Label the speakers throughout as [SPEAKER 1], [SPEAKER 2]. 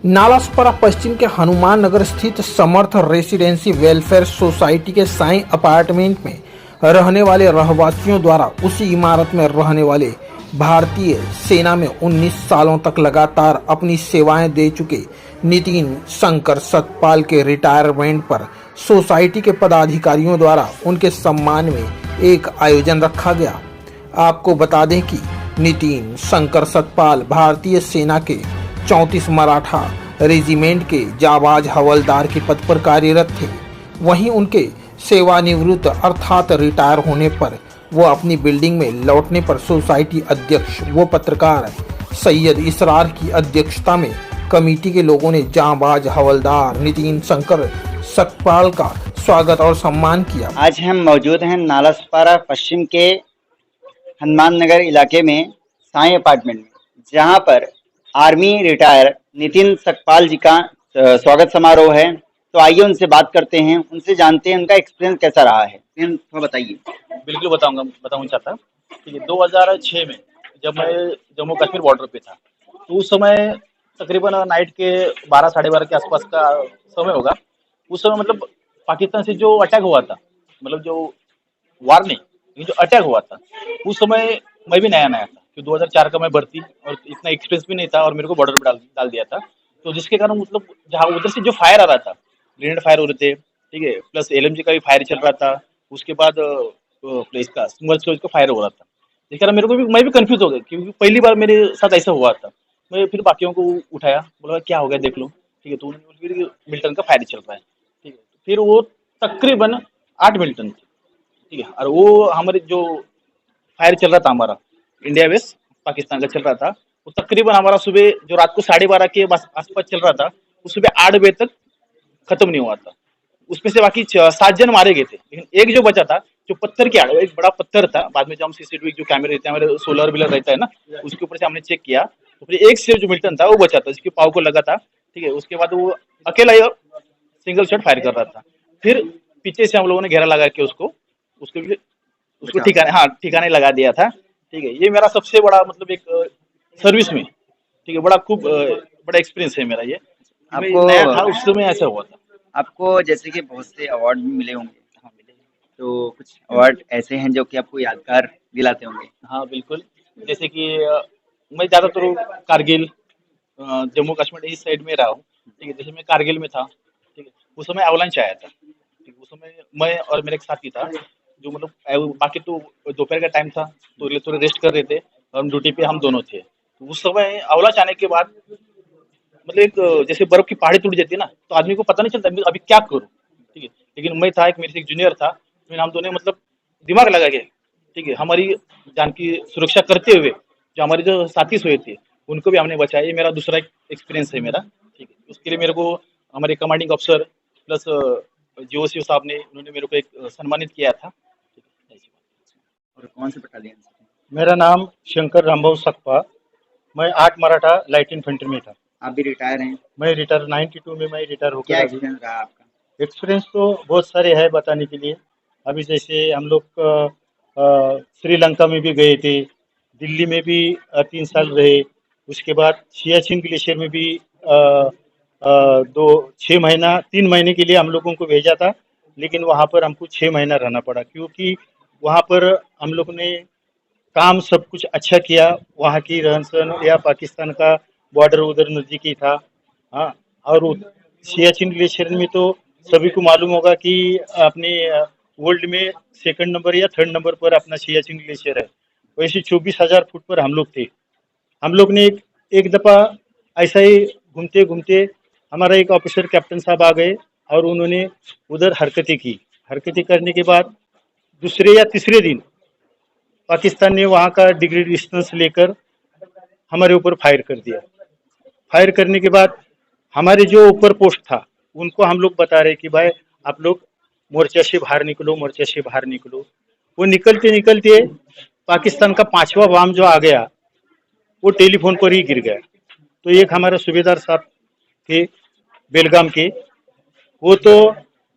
[SPEAKER 1] नालासोपारा पश्चिम के हनुमान नगर स्थित समर्थ residency welfare society के साई अपार्टमेंट में रहने वाले रहवासियों द्वारा उसी इमारत में रहने वाले भारतीय सेना में 19 सालों तक लगातार अपनी सेवाएं दे चुके नितिन शंकर सतपाल के रिटायरमेंट पर सोसाइटी के पदाधिकारियों द्वारा उनके सम्मान में एक आयोजन रखा गया। आपको बता दें कि नितिन शंकर सतपाल भारतीय सेना के 34 मराठा रेजिमेंट के जाबाज हवलदार के पद पर कार्यरत थे। वहीं उनके सेवानिवृत्त अर्थात रिटायर होने पर वो अपनी बिल्डिंग में लौटने पर सोसाइटी अध्यक्ष व पत्रकार सैयद इसरार की अध्यक्षता में कमेटी के लोगों ने जाबाज हवलदार नितिन शंकर सतपाल का स्वागत और सम्मान किया।
[SPEAKER 2] आज हम मौजूद हैं नालासोपारा पश्चिम के हनुमान नगर इलाके में साई अपार्टमेंट में, जहां पर आर्मी रिटायर नितिन सतपाल जी का स्वागत समारोह है। तो आइए उनसे बात करते हैं, उनसे जानते हैं उनका एक्सपीरियंस कैसा रहा है। थोड़ा बताइए।
[SPEAKER 3] बिल्कुल बताऊँ चाहता। ठीक है, 2006 में जब मैं जम्मू कश्मीर बॉर्डर पे था, तो उस समय तकरीबन नाइट के 12 साढ़े 12 के आसपास का समय होगा। उस समय मतलब पाकिस्तान से जो अटैक हुआ था, मतलब जो वार नहीं, ये जो अटैक हुआ था, उस समय मैं भी नया था कि 2004 का मैं भर्ती और इतना एक्सपीरियंस भी नहीं था और मेरे को बॉर्डर पे डाल दिया था। तो जिसके कारण मतलब जहाँ उधर से जो फायर आ रहा था, ग्रेनेड फायर हो रहे थे, ठीक है, प्लस एलएमजी का भी फायर चल रहा था। उसके बाद इसका स्मर्च का फायर हो रहा था। जिस कारण मैं भी कंफ्यूज हो गया, क्योंकि पहली बार मेरे साथ ऐसा हुआ था। मैं फिर बाकियों को उठाया, बोला क्या हो गया देख लो, ठीक है। तो फिर मिल्टन का फायर चल रहा है, ठीक है। फिर वो तकरीबन 8 मिल्टन थे, ठीक है। और वो हमारे जो फायर चल रहा था हमारा इंडिया बेस पाकिस्तान का चल रहा था, वो तकरीबन हमारा सुबह जो रात को 12:30 के आसपास चल रहा था, वो सुबह 8 बजे तक खत्म नहीं हुआ था। उसमें से बाकी 7 जन मारे गए थे, लेकिन एक जो बचा था, जो पत्थर के आड़, एक बड़ा पत्थर था। बाद में जब हम सीसीटीवी जो कैमरे रहते हैं हमारे, सोलर व्हीलर रहता है ना, उसके ऊपर से हमने चेक किया, तो फिर एक से जो मिल्टन था वो बचा था, जिसके पाव को लगा था, ठीक है। उसके बाद वो अकेला ही सिंगल शॉट फायर कर रहा था। फिर पीछे से हम लोगों ने घेरा लगा के उसको ठिकाने लगा दिया था, ठीक है। ये मेरा सबसे बड़ा मतलब एक सर्विस में, ठीक है, बड़ा एक्सपीरियंस है मेरा ये।
[SPEAKER 2] आपको
[SPEAKER 3] नया था उस समय ऐसा हुआ था।
[SPEAKER 2] आपको जैसे कि बहुत से अवार्ड भी मिले होंगे। हाँ, मिले। तो कुछ अवार्ड ऐसे हैं जो कि आपको यादगार दिलाते होंगे।
[SPEAKER 3] हाँ बिल्कुल, जैसे कि मैं ज़्यादातर कारगिल, जम्मू कश्मीर इस साइड में रहा हूँ, ठीक है। जैसे मैं कारगिल में था, ठीक है, उस समय अवलांच आया था, ठीक है। उस समय मैं और मेरा एक साथी था, जो मतलब बाकी तो दोपहर का टाइम था, तो ये थोड़े रेस्ट कर रहे थे और ड्यूटी पे हम दोनों थे। तो उस समय अवलांच आने के बाद मतलब एक जैसे बर्फ की पहाड़ी टूट जाती है ना, तो आदमी को पता नहीं चलता मैं अभी क्या करूँ, ठीक है। लेकिन मैं था, एक मेरे से एक जूनियर था, फिर हम दोनों मतलब दिमाग लगा के, ठीक है, हमारी जान की सुरक्षा करते हुए जो हमारे जो साथी सोए थे उनको भी हमने बचाया। ये मेरा दूसरा एक्सपीरियंस है मेरा, ठीक है। उसके लिए मेरे को हमारे कमांडिंग अफसर प्लस जीओसी साहब ने, उन्होंने मेरे को एक सम्मानित किया था, ठीक है, ऐसी बात।
[SPEAKER 2] और कौन से बटालियन से?
[SPEAKER 4] मेरा नाम शंकर रामभाऊ सकपा, मैं 8 मराठा लाइट इन्फेंट्री में था।
[SPEAKER 2] आप भी रिटायर हैं?
[SPEAKER 4] मैं रिटायर 92 में मैं रिटायर होकर
[SPEAKER 2] क्या
[SPEAKER 4] अभी।
[SPEAKER 2] एक्सपीरियंस रहा आपका?
[SPEAKER 4] एक्सपीरियंस तो बहुत सारे हैं बताने के लिए। अभी जैसे हम लोग श्रीलंका में भी गए थे, दिल्ली में भी 3 साल रहे। उसके बाद सियाचिन ग्लेशियर में भी 3 महीने के लिए हम लोगों को भेजा था, लेकिन वहाँ पर हमको 6 महीना रहना पड़ा, क्योंकि वहाँ पर हम लोग ने काम सब कुछ अच्छा किया। वहाँ की रहन सहन या पाकिस्तान का बॉर्डर उधर नज़दीकी था। हाँ, और सियाचिन ग्लेशियर में तो सभी को मालूम होगा कि अपने वर्ल्ड में सेकंड नंबर या थर्ड नंबर पर अपना सियाचिन ग्लेशियर है। वैसे 24,000 फुट पर हम लोग थे। हम लोग ने एक दफ़ा ऐसा ही घूमते घूमते हमारा एक ऑफिसर कैप्टन साहब आ गए और उन्होंने उधर हरकतें करने के बाद दूसरे या तीसरे दिन पाकिस्तान ने वहाँ का डिग्री डिस्टेंस लेकर हमारे ऊपर फायर कर दिया। फायर करने के बाद हमारे जो ऊपर पोस्ट था उनको हम लोग बता रहे कि भाई आप लोग मोर्चा से बाहर निकलो, मोर्चा से बाहर निकलो। वो निकलते निकलते पाकिस्तान का 5वां बम जो आ गया, वो टेलीफोन पर ही गिर गया। तो एक हमारा सूबेदार साहब थे बेलगाम के, वो तो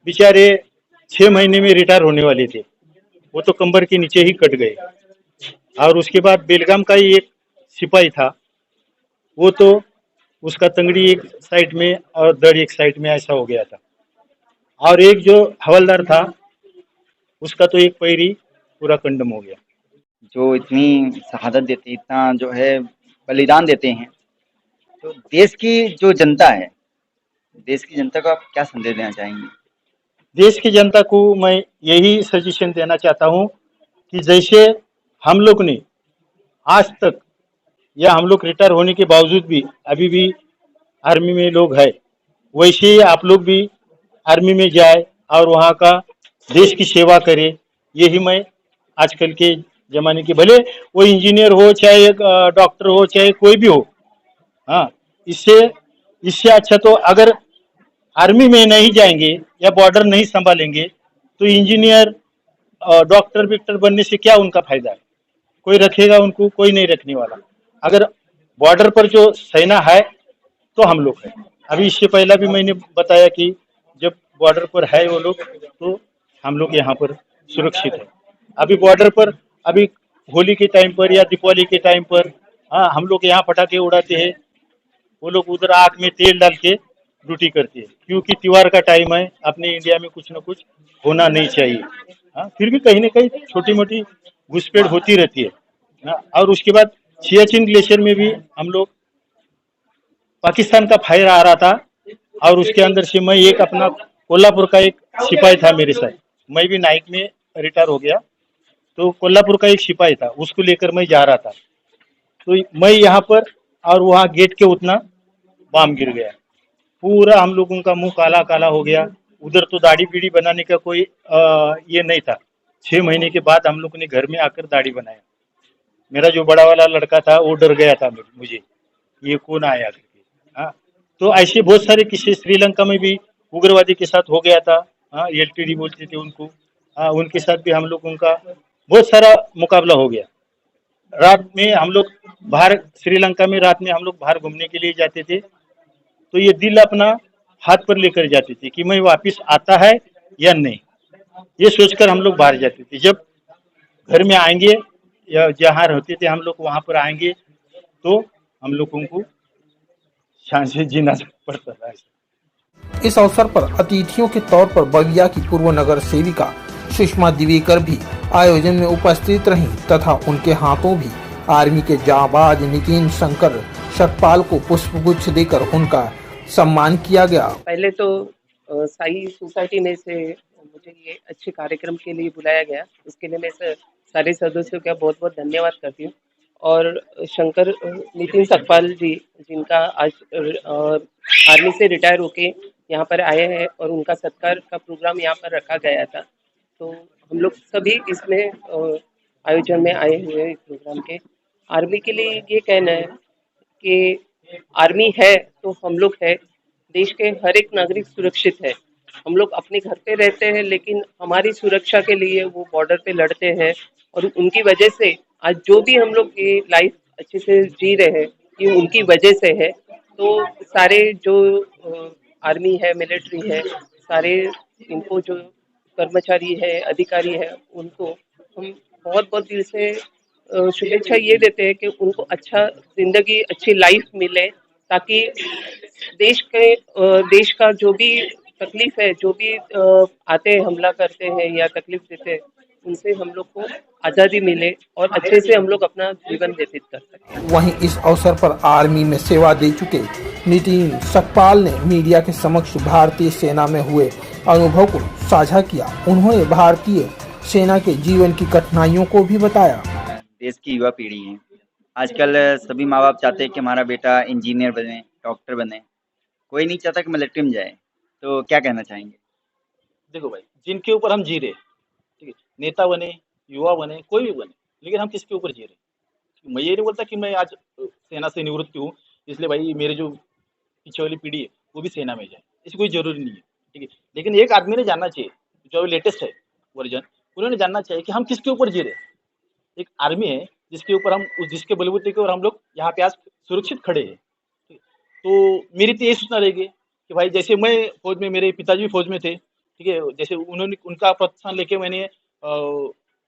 [SPEAKER 4] बेचारे 6 महीने में रिटायर होने वाले थे, वो तो कंबर के नीचे ही कट गए। और उसके बाद बेलगाम का ही एक सिपाही था, वो तो उसका तंगड़ी एक साइड में और दड़ एक साइड में ऐसा हो गया था। और एक जो हवलदार था उसका तो एक पैर ही पूरा कंडम हो गया।
[SPEAKER 2] जो इतनी शहादत देते, इतना जो है बलिदान देते हैं, तो देश की जो जनता है, देश की जनता को आप क्या संदेश देना चाहेंगे?
[SPEAKER 4] देश की जनता को मैं यही सजेशन देना चाहता हूँ कि जैसे हम लोग ने आज तक या हम लोग रिटायर होने के बावजूद भी अभी भी आर्मी में लोग हैं, वैसे ही आप लोग भी आर्मी में जाए और वहाँ का देश की सेवा करे। यही मैं आजकल के जमाने के, भले वो इंजीनियर हो चाहे एक डॉक्टर हो चाहे कोई भी हो, हाँ, इससे इससे अच्छा तो अगर आर्मी में नहीं जाएंगे या बॉर्डर नहीं संभालेंगे तो इंजीनियर डॉक्टर विक्टर बनने से क्या उनका फायदा है? कोई रखेगा उनको? कोई नहीं रखने वाला। अगर बॉर्डर पर जो सेना है तो हम लोग हैं। अभी इससे पहला भी मैंने बताया कि जब बॉर्डर पर है वो लोग तो हम लोग यहाँ पर सुरक्षित है। अभी बॉर्डर पर अभी होली के टाइम पर या दीपावली के टाइम पर, हाँ, हम लोग यहाँ पटाखे उड़ाते हैं, वो लोग उधर आग में तेल डाल के ड्यूटी करती है, क्योंकि त्योहार का टाइम है, अपने इंडिया में कुछ ना कुछ होना नहीं चाहिए। हाँ, फिर भी कहीं ना कहीं छोटी मोटी घुसपैठ होती रहती है। हाँ, और उसके बाद सियाचिन ग्लेशियर में भी हम लोग, पाकिस्तान का फायर आ रहा था और उसके अंदर से मैं एक अपना कोल्हापुर का एक सिपाही था मेरे साथ, मैं भी नाइक में रिटायर हो गया, तो कोल्हापुर का एक सिपाही था, उसको लेकर मैं जा रहा था, तो मैं यहाँ पर और वहाँ गेट के उतना बम गिर गया, पूरा हम लोगों का मुंह काला काला हो गया। उधर तो दाढ़ी बीड़ी बनाने का कोई ये नहीं था। 6 महीने के बाद हम लोग ने घर में आकर दाढ़ी बनाया। मेरा जो बड़ा वाला लड़का था वो डर गया था मुझे, ये कौन आया करके। हाँ, तो ऐसे बहुत सारे किस्से श्रीलंका में भी उग्रवादी के साथ हो गया था। हाँ, एलटीडी बोलते थे उनको। हाँ, उनके साथ भी हम लोग उनका बहुत सारा मुकाबला हो गया। रात में हम लोग बाहर, श्रीलंका में रात में हम लोग बाहर घूमने के लिए जाते थे, तो ये दिल अपना हाथ पर लेकर जाते थे कि मैं वापिस आता है या नहीं, ये सोचकर हम लोग बाहर जाते थे। जब घर में आएंगे या जहाँ रहते थे हम लोग वहां पर आएंगे तो हम लोगों को शान से जीना पड़ता था।
[SPEAKER 1] इस अवसर पर अतिथियों के तौर पर बगिया की पूर्व नगर सेविका सुषमा दिवेकर भी आयोजन में उपस्थित रहीं तथा उनके हाथों भी आर्मी के जांबाज नितिन शंकर सतपाल को पुष्पगुच्छ देकर उनका सम्मान किया गया।
[SPEAKER 5] पहले तो साई सोसाइटी में से मुझे ये अच्छे कार्यक्रम के लिए बुलाया गया, उसके लिए मैं सारे सदस्यों का बहुत बहुत धन्यवाद करती हूँ। और शंकर नितिन सकपाल जी, जिनका आज आर्मी से रिटायर होके यहाँ पर आए हैं और उनका सत्कार का प्रोग्राम यहाँ पर रखा गया था, तो हम लोग सभी इसमें आयोजन में आए हुए हैं इस प्रोग्राम के। आर्मी के लिए ये कहना है कि आर्मी है तो हम लोग है, देश के हर एक नागरिक सुरक्षित है। हम लोग अपने घर पे रहते हैं लेकिन हमारी सुरक्षा के लिए वो बॉर्डर पे लड़ते हैं और उनकी वजह से आज जो भी हम लोग ये लाइफ अच्छे से जी रहे हैं ये उनकी वजह से है। तो सारे जो आर्मी है, मिलिट्री है, सारे इनको जो कर्मचारी है, अधिकारी है, उनको हम बहुत बहुत दिल से शुभेच्छा ये देते हैं कि उनको अच्छा जिंदगी, अच्छी लाइफ मिले, ताकि देश का जो भी तकलीफ है, जो भी आते हैं हमला करते हैं या तकलीफ देते हैं, उनसे हम लोग को आज़ादी मिले और अच्छे से हम लोग अपना जीवन व्यतीत कर सकें।
[SPEAKER 1] वहीं इस अवसर पर आर्मी में सेवा दे चुके नितिन सकपाल ने मीडिया के समक्ष भारतीय सेना में हुए अनुभव को साझा किया। उन्होंने भारतीय सेना के जीवन की कठिनाइयों को भी बताया।
[SPEAKER 2] देश की युवा पीढ़ी है, आजकल सभी माँ बाप चाहते हैं कि हमारा बेटा इंजीनियर बने, डॉक्टर बने, कोई नहीं चाहता कि मिलिट्री में जाए, तो क्या कहना चाहेंगे?
[SPEAKER 3] देखो भाई, जिनके ऊपर हम जी रहे, ठीक है, नेता बने, युवा बने, कोई भी बने, लेकिन हम किसके ऊपर जी रहे? मैं ये नहीं बोलता कि मैं आज सेना से निवृत्त हूँ इसलिए भाई मेरे जो पीछे वाली पीढ़ी है वो भी सेना में जाए, इसकी कोई जरूरी नहीं है, ठीक है। लेकिन एक आदमी ने जानना चाहिए, जो लेटेस्ट है वर्जन, उन्होंने जानना चाहिए कि हम किसके ऊपर जी रहे हैं। एक आर्मी है जिसके ऊपर हम, जिसके बलबूते के ऊपर हम लोग यहाँ पे आज सुरक्षित खड़े हैं। तो मेरी तो यही सूचना रहेगी कि भाई जैसे मैं फौज में, मेरे पिताजी भी फौज में थे, ठीक है, जैसे उन्होंने उनका प्रोत्साहन लेके मैंने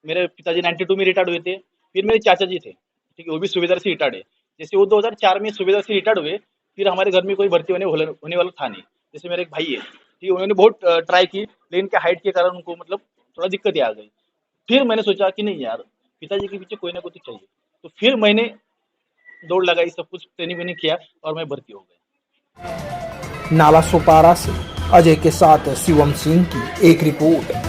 [SPEAKER 3] मेरे पिताजी 92 में रिटायर्ड हुए थे, फिर मेरे चाचा जी थे, ठीक है, वो भी सूबेदार से रिटायर्ड है। जैसे वो 2004 में सूबेदार से रिटायर्ड हुए, फिर हमारे घर में कोई भर्ती होने वाला था नहीं। जैसे मेरे एक भाई है, ठीक है, उन्होंने बहुत ट्राई की, लेकिन क्या हाइट के कारण उनको मतलब थोड़ा दिक्कतें आ गई। फिर मैंने सोचा कि नहीं यार, पिताजी के पीछे कोई ना कोई तो चाहिए। तो फिर मैंने दौड़ लगाई, सब कुछ ट्रेनिंग वेनिंग किया और मैं भर्ती हो गया।
[SPEAKER 1] नाला सोपारा से अजय के साथ शिवम सिंह की एक रिपोर्ट।